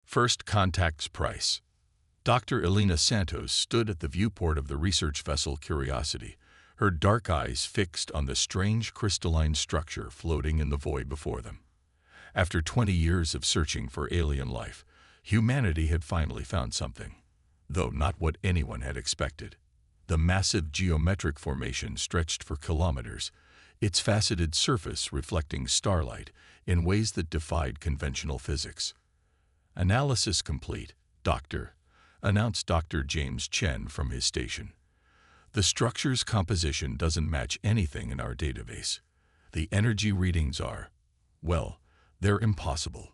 First contact's price. Dr. Elena Santos stood at the viewport of the research vessel Curiosity, her dark eyes fixed on the strange crystalline structure floating in the void before them. After 20 years of searching for alien life, humanity had finally found something, though not what anyone had expected. The massive geometric formation stretched for kilometers, its faceted surface reflecting starlight in ways that defied conventional physics. Analysis complete, Doctor, announced Dr. James Chen from his station. The structure's composition doesn't match anything in our database. The energy readings are, well, they're impossible.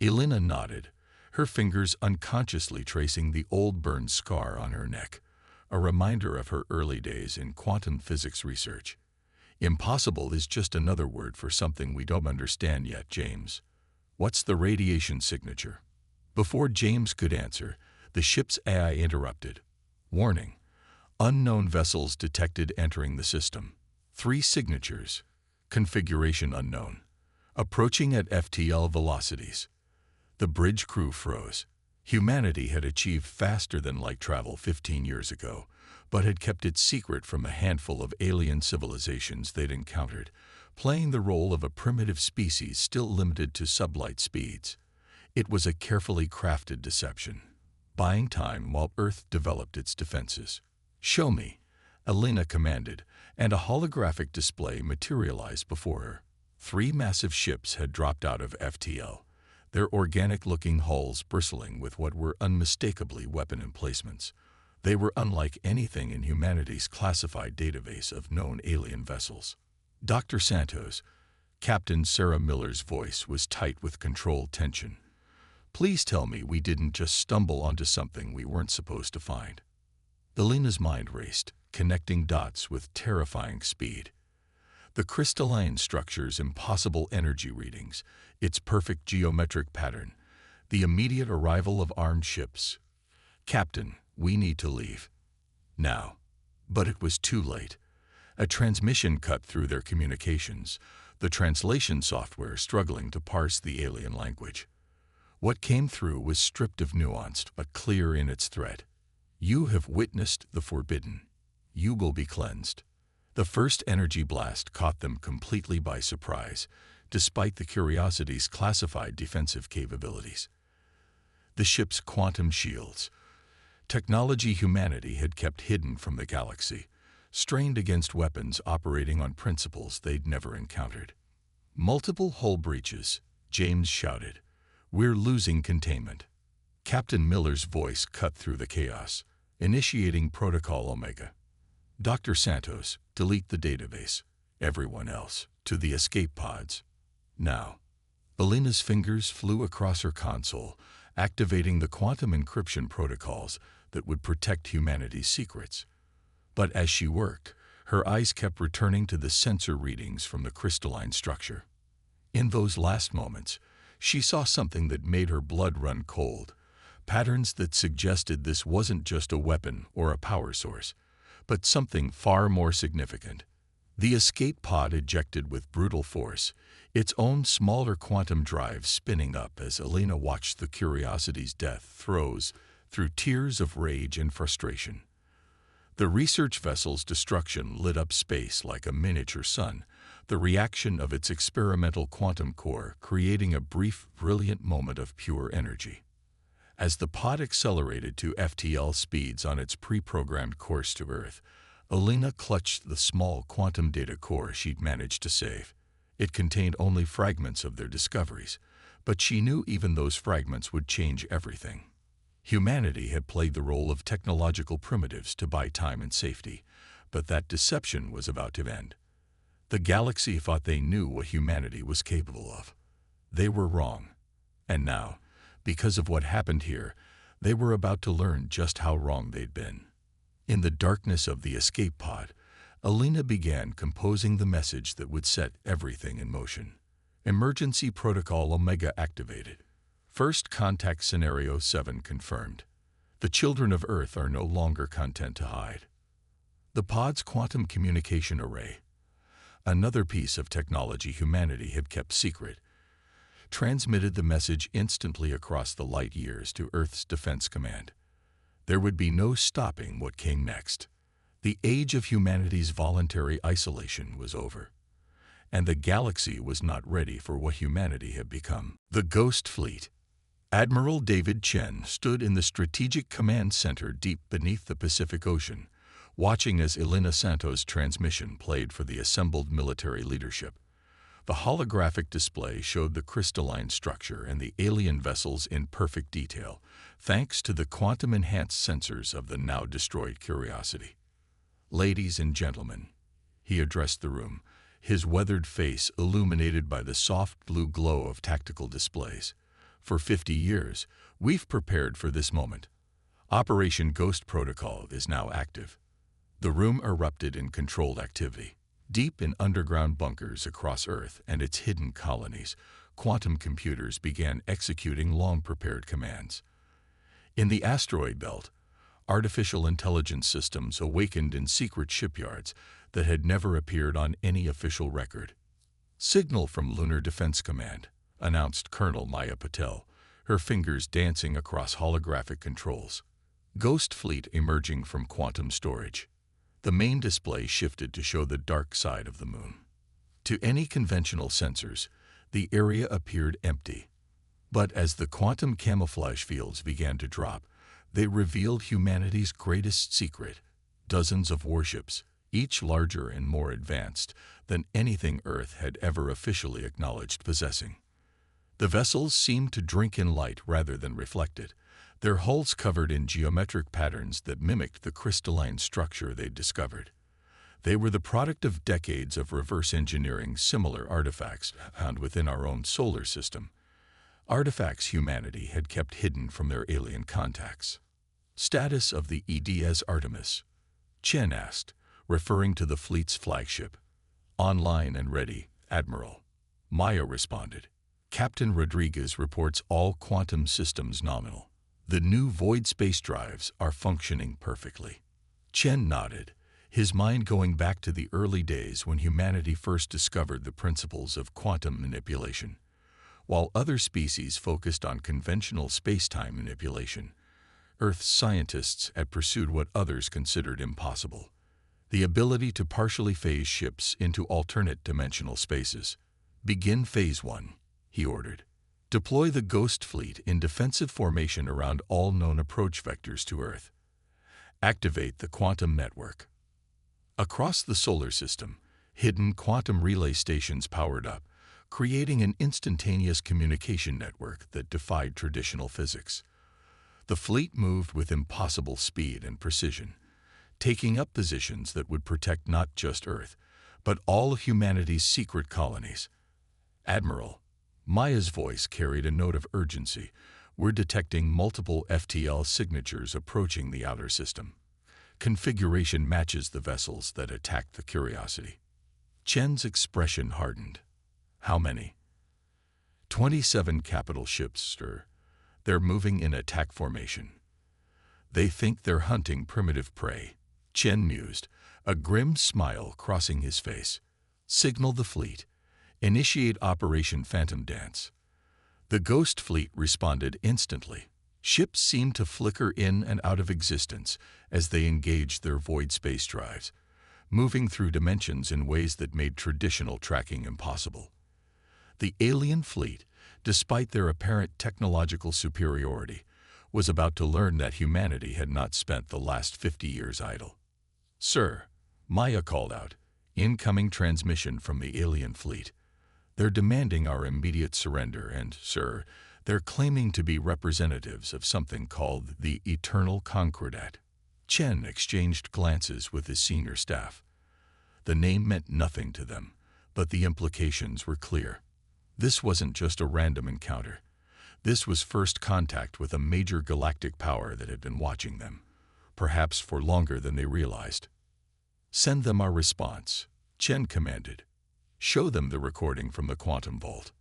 Elena nodded, her fingers unconsciously tracing the old burned scar on her neck, a reminder of her early days in quantum physics research. Impossible is just another word for something we don't understand yet, James. What's the radiation signature? Before James could answer, the ship's AI interrupted. Warning. Unknown vessels detected entering the system. 3 signatures. Configuration unknown. Approaching at FTL velocities. The bridge crew froze. Humanity had achieved faster-than-light travel 15 years ago, but had kept it secret from a handful of alien civilizations they'd encountered, playing the role of a primitive species still limited to sublight speeds. It was a carefully crafted deception, buying time while Earth developed its defenses. "Show me," Elena commanded, and a holographic display materialized before her. 3 massive ships had dropped out of FTL, their organic-looking hulls bristling with what were unmistakably weapon emplacements. They were unlike anything in humanity's classified database of known alien vessels. Dr. Santos, Captain Sarah Miller's voice was tight with controlled tension. "Please tell me we didn't just stumble onto something we weren't supposed to find." Elena's mind raced, connecting dots with terrifying speed. The crystalline structure's impossible energy readings, its perfect geometric pattern, the immediate arrival of armed ships. "Captain, we need to leave. Now." But it was too late. A transmission cut through their communications, the translation software struggling to parse the alien language. What came through was stripped of nuance but clear in its threat. "You have witnessed the forbidden. You will be cleansed." The first energy blast caught them completely by surprise, despite the Curiosity's classified defensive capabilities. The ship's quantum shields, technology humanity had kept hidden from the galaxy, strained against weapons operating on principles they'd never encountered. "Multiple hull breaches," James shouted. "We're losing containment." Captain Miller's voice cut through the chaos, initiating Protocol Omega. "Dr. Santos, delete the database. Everyone else, to the escape pods. Now." Elena's fingers flew across her console, activating the quantum encryption protocols that would protect humanity's secrets. But as she worked, her eyes kept returning to the sensor readings from the crystalline structure. In those last moments, she saw something that made her blood run cold, patterns that suggested this wasn't just a weapon or a power source, but something far more significant. The escape pod ejected with brutal force, its own smaller quantum drive spinning up as Elena watched the Curiosity's death throes through tears of rage and frustration. The research vessel's destruction lit up space like a miniature sun, the reaction of its experimental quantum core creating a brief, brilliant moment of pure energy. As the pod accelerated to FTL speeds on its pre-programmed course to Earth, Elena clutched the small quantum data core she'd managed to save. It contained only fragments of their discoveries, but she knew even those fragments would change everything. Humanity had played the role of technological primitives to buy time and safety, but that deception was about to end. The galaxy thought they knew what humanity was capable of. They were wrong. And now, because of what happened here, they were about to learn just how wrong they'd been. In the darkness of the escape pod, Elena began composing the message that would set everything in motion. Emergency Protocol Omega activated. First Contact Scenario 7 confirmed. The children of Earth are no longer content to hide. The pod's quantum communication array, another piece of technology humanity had kept secret, transmitted the message instantly across the light years to Earth's Defense Command. There would be no stopping what came next. The age of humanity's voluntary isolation was over, and the galaxy was not ready for what humanity had become. The Ghost Fleet. Admiral David Chen stood in the Strategic Command Center deep beneath the Pacific Ocean, watching as Elena Santos' transmission played for the assembled military leadership. The holographic display showed the crystalline structure and the alien vessels in perfect detail, thanks to the quantum-enhanced sensors of the now-destroyed Curiosity. "Ladies and gentlemen," he addressed the room, his weathered face illuminated by the soft blue glow of tactical displays. "For 50 years, we've prepared for this moment. Operation Ghost Protocol is now active." The room erupted in controlled activity. Deep in underground bunkers across Earth and its hidden colonies, quantum computers began executing long-prepared commands. In the asteroid belt, artificial intelligence systems awakened in secret shipyards that had never appeared on any official record. "Signal from Lunar Defense Command," announced Colonel Maya Patel, her fingers dancing across holographic controls. "Ghost Fleet emerging from quantum storage." The main display shifted to show the dark side of the moon. To any conventional sensors, the area appeared empty. But as the quantum camouflage fields began to drop, they revealed humanity's greatest secret: dozens of warships, each larger and more advanced than anything Earth had ever officially acknowledged possessing. The vessels seemed to drink in light rather than reflect it, their hulls covered in geometric patterns that mimicked the crystalline structure they'd discovered. They were the product of decades of reverse engineering similar artifacts found within our own solar system, artifacts humanity had kept hidden from their alien contacts. "Status of the EDS Artemis?" Chen asked, referring to the fleet's flagship. "Online and ready, Admiral," Maya responded. "Captain Rodriguez reports all quantum systems nominal. The new void space drives are functioning perfectly." Chen nodded, his mind going back to the early days when humanity first discovered the principles of quantum manipulation. While other species focused on conventional space-time manipulation, Earth's scientists had pursued what others considered impossible: the ability to partially phase ships into alternate dimensional spaces. "Begin Phase 1, he ordered. "Deploy the Ghost Fleet in defensive formation around all known approach vectors to Earth. Activate the quantum network." Across the solar system, hidden quantum relay stations powered up, creating an instantaneous communication network that defied traditional physics. The fleet moved with impossible speed and precision, taking up positions that would protect not just Earth, but all humanity's secret colonies. "Admiral," Maya's voice carried a note of urgency, "we're detecting multiple FTL signatures approaching the outer system. Configuration matches the vessels that attacked the Curiosity." Chen's expression hardened. "How many?" 27 capital ships, sir. They're moving in attack formation." "They think they're hunting primitive prey," Chen mused, a grim smile crossing his face. "Signal the fleet. Initiate Operation Phantom Dance." The Ghost Fleet responded instantly. Ships seemed to flicker in and out of existence as they engaged their void space drives, moving through dimensions in ways that made traditional tracking impossible. The alien fleet, despite their apparent technological superiority, was about to learn that humanity had not spent the last 50 years idle. "Sir," Maya called out, "incoming transmission from the alien fleet. They're demanding our immediate surrender and, sir, they're claiming to be representatives of something called the Eternal Concordat." Chen exchanged glances with his senior staff. The name meant nothing to them, but the implications were clear. This wasn't just a random encounter. This was first contact with a major galactic power that had been watching them, perhaps for longer than they realized. "Send them our response," Chen commanded. "Show them the recording from the quantum vault."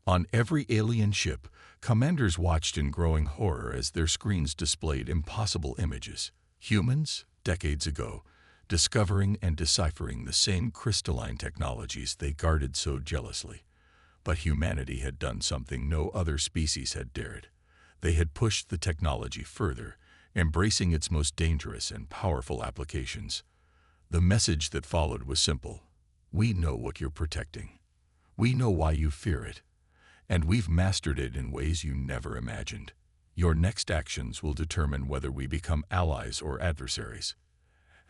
On every alien ship, commanders watched in growing horror as their screens displayed impossible images. Humans, decades ago, discovering and deciphering the same crystalline technologies they guarded so jealously. But humanity had done something no other species had dared. They had pushed the technology further, embracing its most dangerous and powerful applications. The message that followed was simple. We know what you're protecting. We know why you fear it. And we've mastered it in ways you never imagined. Your next actions will determine whether we become allies or adversaries.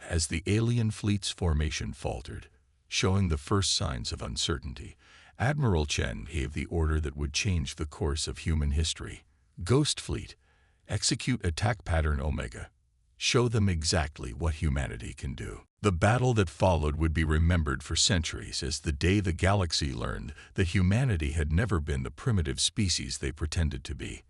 As the alien fleet's formation faltered, showing the first signs of uncertainty, Admiral Chen gave the order that would change the course of human history. Ghost Fleet, execute attack pattern Omega. Show them exactly what humanity can do. The battle that followed would be remembered for centuries as the day the galaxy learned that humanity had never been the primitive species they pretended to be.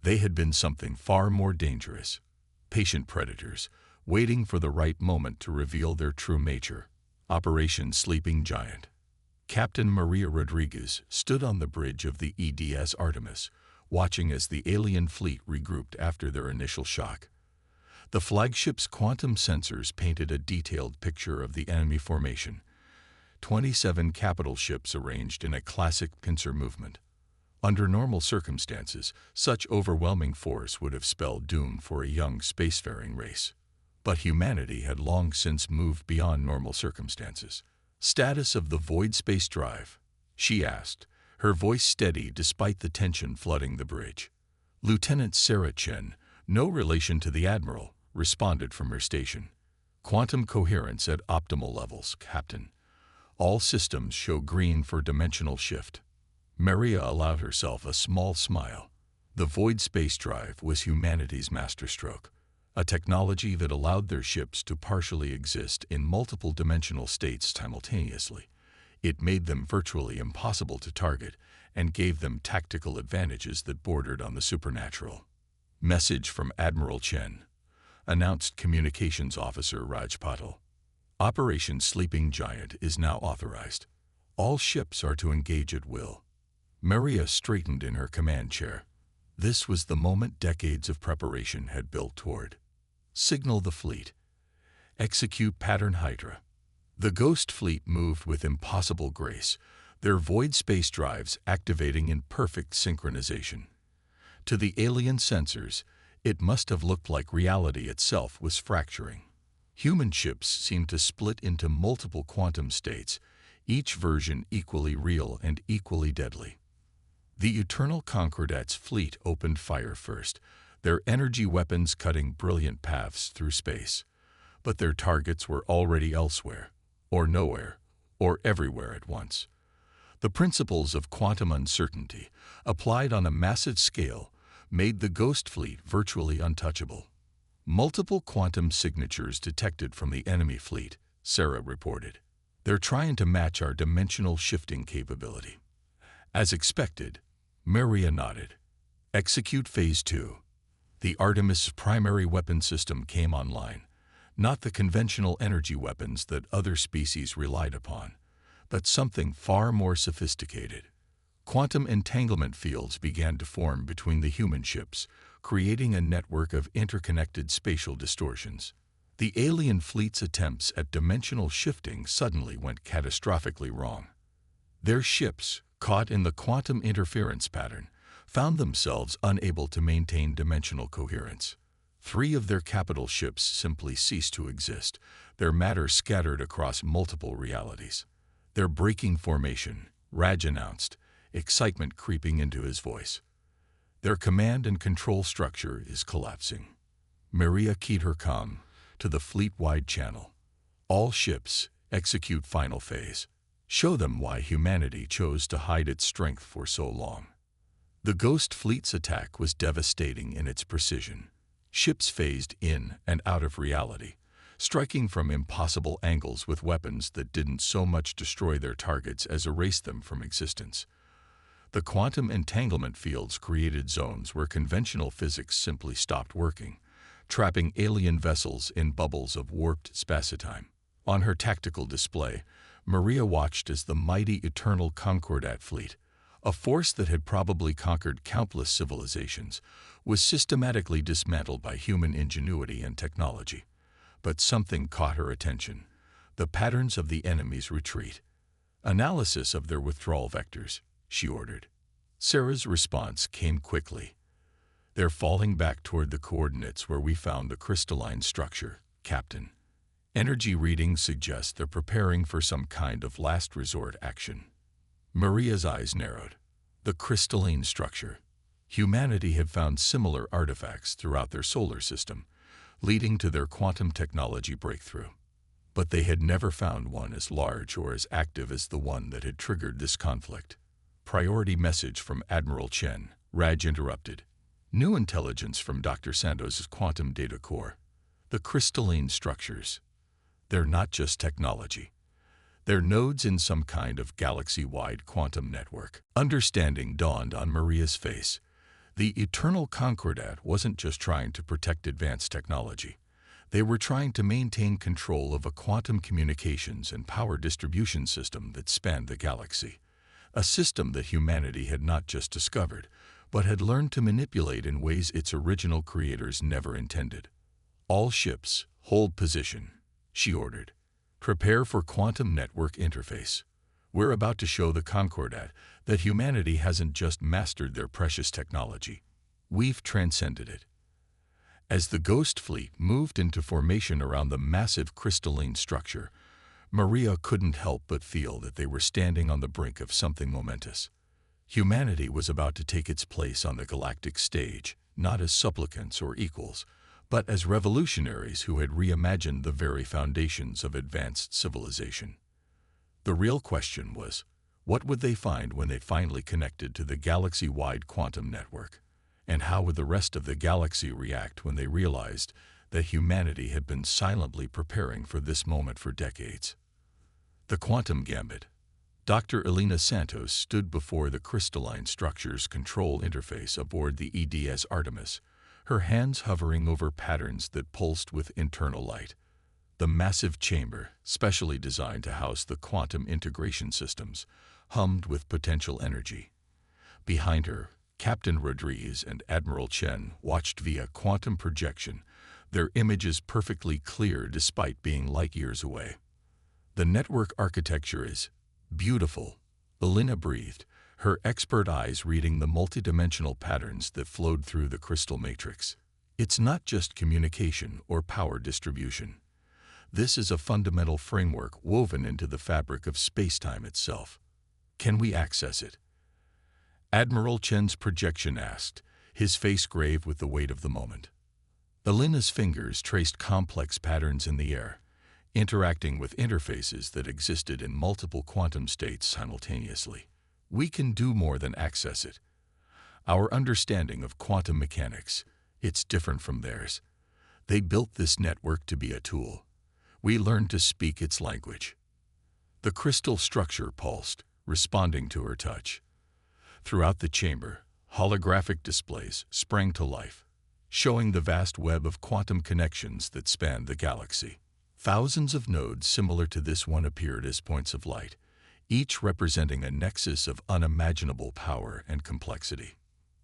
They had been something far more dangerous. Patient predators, waiting for the right moment to reveal their true nature. Operation Sleeping Giant. Captain Maria Rodriguez stood on the bridge of the EDS Artemis, watching as the alien fleet regrouped after their initial shock. The flagship's quantum sensors painted a detailed picture of the enemy formation. 27 capital ships arranged in a classic pincer movement. Under normal circumstances, such overwhelming force would have spelled doom for a young spacefaring race. But humanity had long since moved beyond normal circumstances. Status of the void space drive? She asked, her voice steady despite the tension flooding the bridge. Lieutenant Sarah Chen, no relation to the Admiral, responded from her station. Quantum coherence at optimal levels, Captain. All systems show green for dimensional shift. Maria allowed herself a small smile. The void space drive was humanity's masterstroke, a technology that allowed their ships to partially exist in multiple dimensional states simultaneously. It made them virtually impossible to target and gave them tactical advantages that bordered on the supernatural. Message from Admiral Chen, announced Communications Officer Raj Patel. Operation Sleeping Giant is now authorized. All ships are to engage at will. Maria straightened in her command chair. This was the moment decades of preparation had built toward. Signal the fleet. Execute pattern Hydra. The Ghost Fleet moved with impossible grace, their void space drives activating in perfect synchronization. To the alien sensors, it must have looked like reality itself was fracturing. Human ships seemed to split into multiple quantum states, each version equally real and equally deadly. The Eternal Concordat's fleet opened fire first, their energy weapons cutting brilliant paths through space. But their targets were already elsewhere, or nowhere, or everywhere at once. The principles of quantum uncertainty, applied on a massive scale, made the Ghost Fleet virtually untouchable. Multiple quantum signatures detected from the enemy fleet, Sarah reported. They're trying to match our dimensional shifting capability. As expected, Maria nodded. Execute Phase 2. The Artemis primary weapon system came online. Not the conventional energy weapons that other species relied upon, but something far more sophisticated. Quantum entanglement fields began to form between the human ships, creating a network of interconnected spatial distortions. The alien fleet's attempts at dimensional shifting suddenly went catastrophically wrong. Their ships, caught in the quantum interference pattern, found themselves unable to maintain dimensional coherence. 3 of their capital ships simply ceased to exist, their matter scattered across multiple realities. They're breaking formation, Raj announced, excitement creeping into his voice. Their command and control structure is collapsing. Maria keyed her comm to the fleet-wide channel. All ships, execute final phase. Show them why humanity chose to hide its strength for so long. The Ghost Fleet's attack was devastating in its precision. Ships phased in and out of reality, striking from impossible angles with weapons that didn't so much destroy their targets as erase them from existence. The quantum entanglement fields created zones where conventional physics simply stopped working, trapping alien vessels in bubbles of warped spacetime. On her tactical display, Maria watched as the mighty Eternal Concordat fleet, a force that had probably conquered countless civilizations, was systematically dismantled by human ingenuity and technology. But something caught her attention: the patterns of the enemy's retreat. Analysis of their withdrawal vectors. she ordered. Sarah's response came quickly. "They're falling back toward the coordinates where we found the crystalline structure, Captain. Energy readings suggest they're preparing for some kind of last resort action." Maria's eyes narrowed. The crystalline structure. Humanity had found similar artifacts throughout their solar system, leading to their quantum technology breakthrough. But they had never found one as large or as active as the one that had triggered this conflict. "Priority message from Admiral Chen," Raj interrupted. "New intelligence from Dr. Santos' quantum data core. The crystalline structures. They're not just technology. They're nodes in some kind of galaxy-wide quantum network." Understanding dawned on Maria's face. The Eternal Concordat wasn't just trying to protect advanced technology. They were trying to maintain control of a quantum communications and power distribution system that spanned the galaxy. A system that humanity had not just discovered, but had learned to manipulate in ways its original creators never intended. "All ships, hold position," she ordered. "Prepare for quantum network interface. We're about to show the Concordat that humanity hasn't just mastered their precious technology. We've transcended it." As the Ghost Fleet moved into formation around the massive crystalline structure, Maria couldn't help but feel that they were standing on the brink of something momentous. Humanity was about to take its place on the galactic stage, not as supplicants or equals, but as revolutionaries who had reimagined the very foundations of advanced civilization. The real question was, what would they find when they finally connected to the galaxy-wide quantum network? And how would the rest of the galaxy react when they realized that humanity had been silently preparing for this moment for decades? The Quantum Gambit. Dr. Elena Santos stood before the crystalline structure's control interface aboard the EDS Artemis, her hands hovering over patterns that pulsed with internal light. The massive chamber, specially designed to house the quantum integration systems, hummed with potential energy. Behind her, Captain Rodriguez and Admiral Chen watched via quantum projection, their images perfectly clear despite being light years away. "The network architecture is beautiful," Elena breathed, her expert eyes reading the multidimensional patterns that flowed through the crystal matrix. "It's not just communication or power distribution. This is a fundamental framework woven into the fabric of space-time itself. Can we access it?" Admiral Chen's projection asked, his face grave with the weight of the moment. Elena's fingers traced complex patterns in the air, interacting with interfaces that existed in multiple quantum states simultaneously. "We can do more than access it. Our understanding of quantum mechanics, it's different from theirs. They built this network to be a tool. We learned to speak its language." The crystal structure pulsed, responding to her touch. Throughout the chamber, holographic displays sprang to life, showing the vast web of quantum connections that spanned the galaxy. Thousands of nodes similar to this one appeared as points of light, each representing a nexus of unimaginable power and complexity.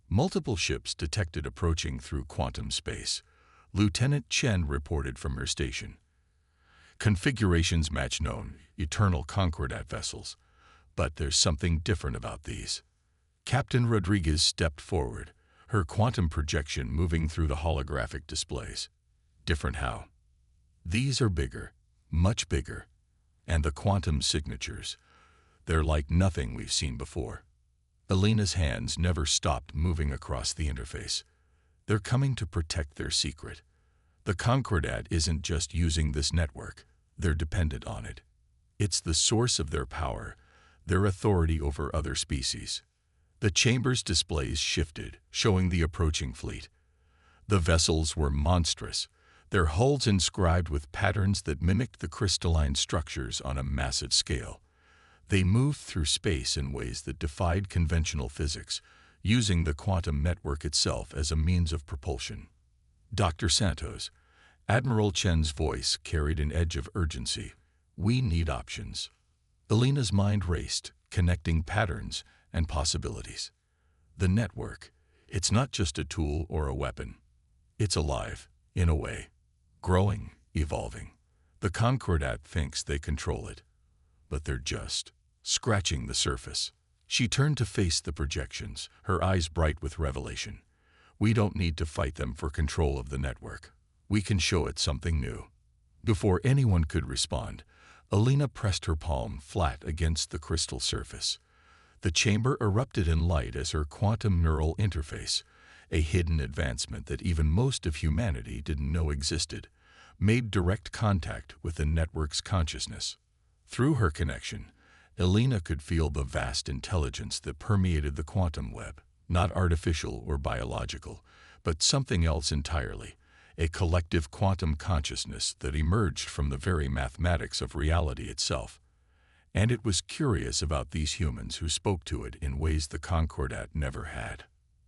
Multiple ships detected approaching through quantum space. Lieutenant Chen reported from her station. "Configurations match known, Eternal Concordat vessels, but there's something different about these." Captain Rodriguez stepped forward, her quantum projection moving through the holographic displays. "Different how?" "These are bigger, much bigger. And the quantum signatures, they're like nothing we've seen before." Elena's hands never stopped moving across the interface. "They're coming to protect their secret. The Concordat isn't just using this network, they're dependent on it. It's the source of their power, their authority over other species." The chamber's displays shifted, showing the approaching fleet. The vessels were monstrous, their hulls inscribed with patterns that mimicked the crystalline structures on a massive scale. They moved through space in ways that defied conventional physics, using the quantum network itself as a means of propulsion. "Dr. Santos," Admiral Chen's voice carried an edge of urgency. "We need options." Elena's mind raced, connecting patterns and possibilities. The network, it's not just a tool or a weapon. It's alive, in a way. Growing, evolving. The Concordat thinks they control it, but they're just scratching the surface. She turned to face the projections, her eyes bright with revelation. We don't need to fight them for control of the network. We can show it something new. Before anyone could respond, Alina pressed her palm flat against the crystal surface. The chamber erupted in light as her quantum neural interface, a hidden advancement that even most of humanity didn't know existed, made direct contact with the network's consciousness. Through her connection, Alina could feel the vast intelligence that permeated the quantum web, not artificial or biological, but something else entirely, a collective quantum consciousness that emerged from the very mathematics of reality itself. And it was curious about these humans who spoke to it in ways the Concordat never had.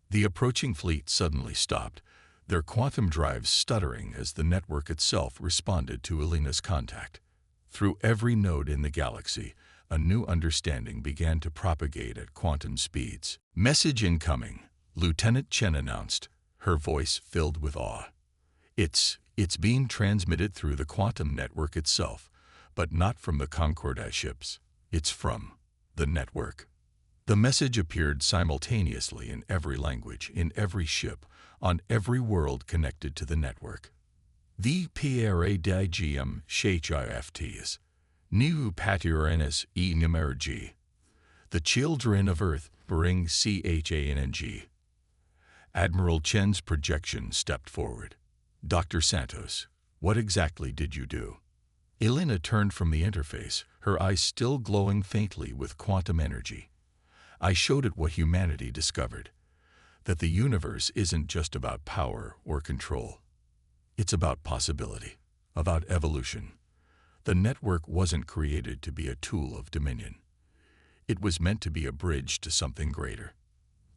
The approaching fleet suddenly stopped, their quantum drives stuttering as the network itself responded to Alina's contact. Through every node in the galaxy, a new understanding began to propagate at quantum speeds. "Message incoming," Lieutenant Chen announced, her voice filled with awe. It's being transmitted through the quantum network itself, but not from the Concordat ships. It's from the network. The message appeared simultaneously in every language, in every ship, on every world connected to the network. The paradigm shifts. New paturanis emerge. The children of Earth bring change. Admiral Chen's projection stepped forward. "Dr. Santos, what exactly did you do?" Alina turned from the interface, her eyes still glowing faintly with quantum energy. "I showed it what humanity discovered, that the universe isn't just about power or control. It's about possibility, about evolution. The network wasn't created to be a tool of dominion. It was meant to be a bridge to something greater."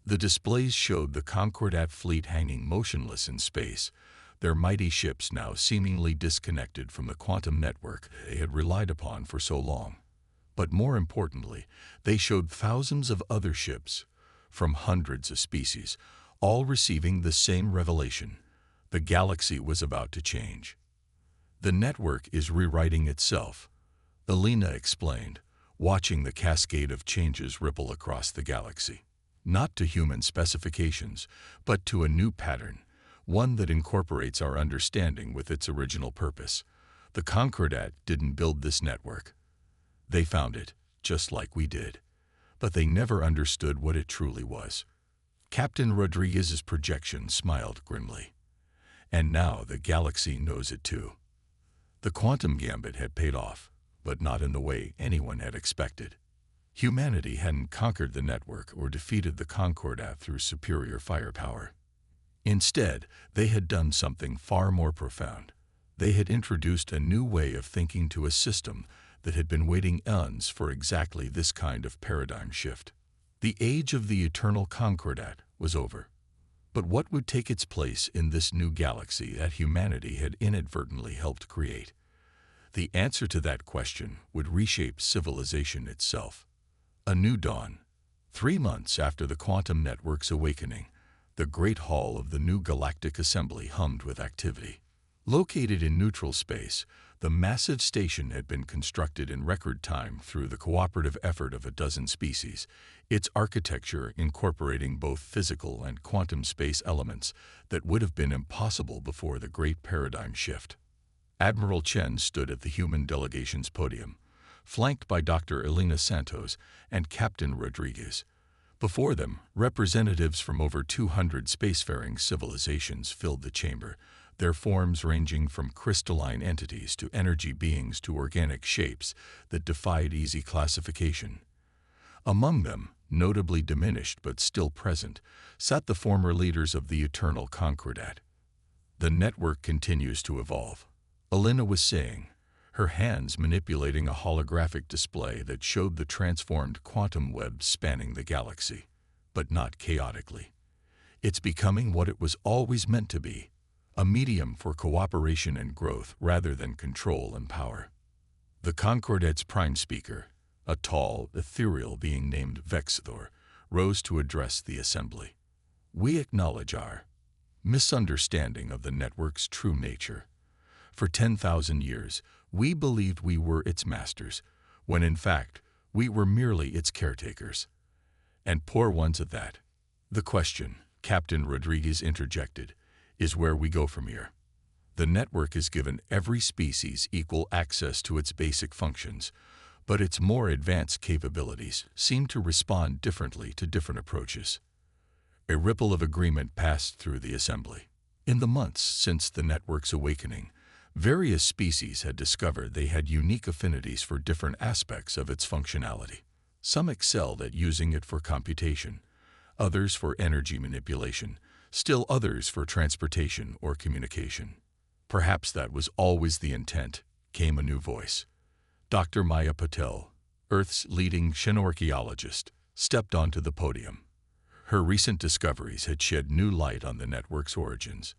The displays showed the Concordat fleet hanging motionless in space, their mighty ships now seemingly disconnected from the quantum network they had relied upon for so long. But more importantly, they showed thousands of other ships, from hundreds of species, all receiving the same revelation. The galaxy was about to change. "The network is rewriting itself," Alina explained, watching the cascade of changes ripple across the galaxy. "Not to human specifications, but to a new pattern, one that incorporates our understanding with its original purpose. The Concordat didn't build this network. They found it, just like we did. But they never understood what it truly was." Captain Rodriguez's projection smiled grimly. "And now the galaxy knows it too." The quantum gambit had paid off, but not in the way anyone had expected. Humanity hadn't conquered the network or defeated the Concordat through superior firepower. Instead, they had done something far more profound. They had introduced a new way of thinking to a system that had been waiting eons for exactly this kind of paradigm shift. The age of the eternal Concordat was over. But what would take its place in this new galaxy that humanity had inadvertently helped create? The answer to that question would reshape civilization itself. A new dawn. 3 months after the quantum network's awakening, the Great Hall of the new Galactic Assembly hummed with activity. Located in neutral space, the massive station had been constructed in record time through the cooperative effort of a dozen species, its architecture incorporating both physical and quantum space elements that would have been impossible before the Great Paradigm Shift. Admiral Chen stood at the human delegation's podium, flanked by Dr. Alina Santos and Captain Rodriguez. Before them, representatives from over 200 spacefaring civilizations filled the chamber, their forms ranging from crystalline entities to energy beings to organic shapes that defied easy classification. Among them, notably diminished but still present, sat the former leaders of the Eternal Concordat. "The network continues to evolve," Alina was saying, her hands manipulating a holographic display that showed the transformed quantum web spanning the galaxy, but not chaotically. "It's becoming what it was always meant to be, a medium for cooperation and growth rather than control and power." The Concordat's prime speaker, a tall, ethereal being named Vexthor, rose to address the assembly. "We acknowledge our misunderstanding of the network's true nature. For 10,000 years, we believed we were its masters, when in fact, we were merely its caretakers. And poor ones at that. The question, Captain Rodriguez interjected, is where we go from here. The network has given every species equal access to its basic functions, but its more advanced capabilities seem to respond differently to different approaches. A ripple of agreement passed through the assembly. In the months since the network's awakening, various species had discovered they had unique affinities for different aspects of its functionality. Some excelled at using it for computation, others for energy manipulation, still others for transportation or communication. Perhaps that was always the intent, came a new voice. Dr. Maya Patel, Earth's leading xenorchaeologist, stepped onto the podium. Her recent discoveries had shed new light on the network's origins.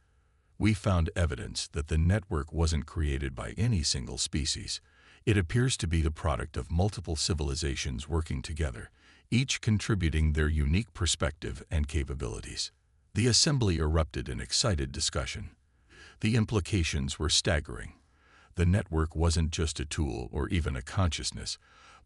We found evidence that the network wasn't created by any single species. It appears to be the product of multiple civilizations working together, each contributing their unique perspective and capabilities. The assembly erupted in excited discussion. The implications were staggering. The network wasn't just a tool or even a consciousness,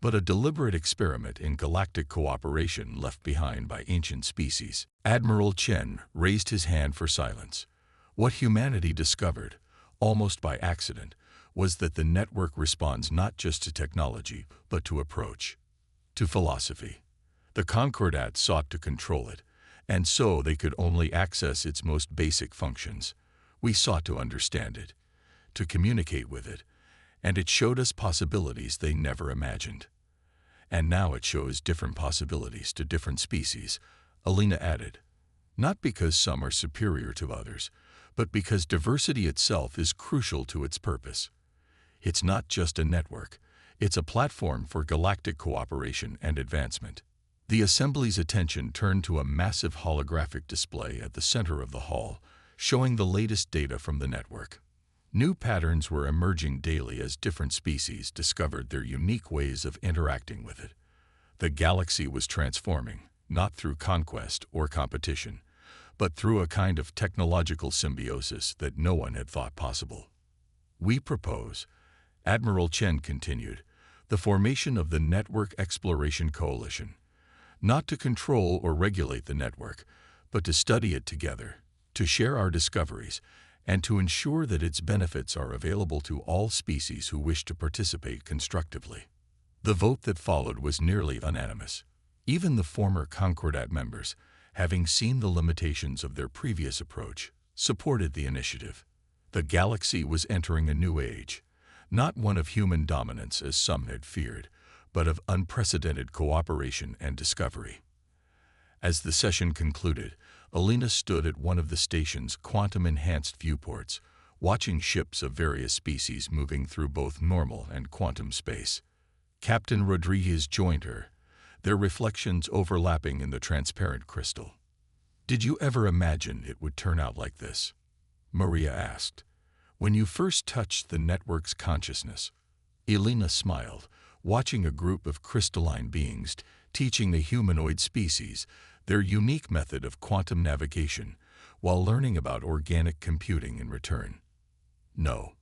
but a deliberate experiment in galactic cooperation left behind by ancient species. Admiral Chen raised his hand for silence. What humanity discovered, almost by accident, was that the network responds not just to technology, but to approach, to philosophy. The Concordat sought to control it, and so they could only access its most basic functions. We sought to understand it, to communicate with it, and it showed us possibilities they never imagined. And now it shows different possibilities to different species, Alina added. Not because some are superior to others, but because diversity itself is crucial to its purpose. It's not just a network, it's a platform for galactic cooperation and advancement. The assembly's attention turned to a massive holographic display at the center of the hall, showing the latest data from the network. New patterns were emerging daily as different species discovered their unique ways of interacting with it. The galaxy was transforming, not through conquest or competition, but through a kind of technological symbiosis that no one had thought possible. We propose, Admiral Chen continued, the formation of the Network Exploration Coalition, not to control or regulate the network, but to study it together, to share our discoveries, and to ensure that its benefits are available to all species who wish to participate constructively. The vote that followed was nearly unanimous. Even the former Concordat members, having seen the limitations of their previous approach, supported the initiative. The galaxy was entering a new age, not one of human dominance as some had feared, but of unprecedented cooperation and discovery. As the session concluded, Alina stood at one of the station's quantum-enhanced viewports, watching ships of various species moving through both normal and quantum space. Captain Rodriguez joined her, their reflections overlapping in the transparent crystal. "Did you ever imagine it would turn out like this?" Maria asked. "When you first touched the network's consciousness?" Alina smiled, watching a group of crystalline beings teaching the humanoid species their unique method of quantum navigation while learning about organic computing in return. "No.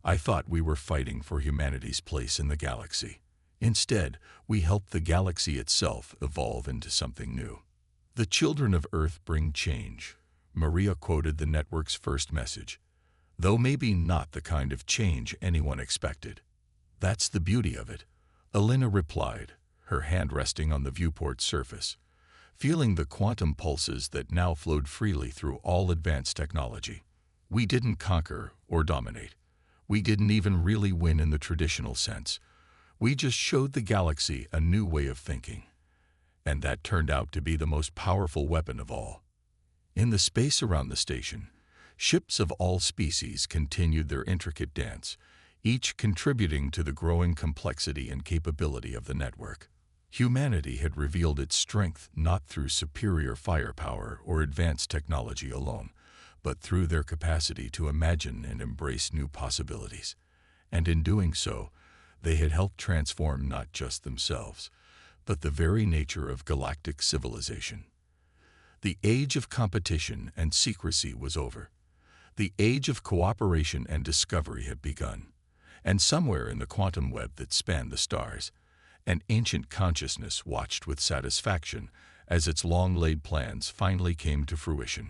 I thought we were fighting for humanity's place in the galaxy. Instead, we helped the galaxy itself evolve into something new." "The children of Earth bring change," Maria quoted the network's first message, "though maybe not the kind of change anyone expected." "That's the beauty of it," Alina replied, her hand resting on the viewport surface, feeling the quantum pulses that now flowed freely through all advanced technology. "We didn't conquer or dominate. We didn't even really win in the traditional sense. We just showed the galaxy a new way of thinking. And that turned out to be the most powerful weapon of all." In the space around the station, ships of all species continued their intricate dance, each contributing to the growing complexity and capability of the network. Humanity had revealed its strength not through superior firepower or advanced technology alone, but through their capacity to imagine and embrace new possibilities. And in doing so, they had helped transform not just themselves, but the very nature of galactic civilization. The age of competition and secrecy was over. The age of cooperation and discovery had begun. And somewhere in the quantum web that spanned the stars, an ancient consciousness watched with satisfaction as its long-laid plans finally came to fruition.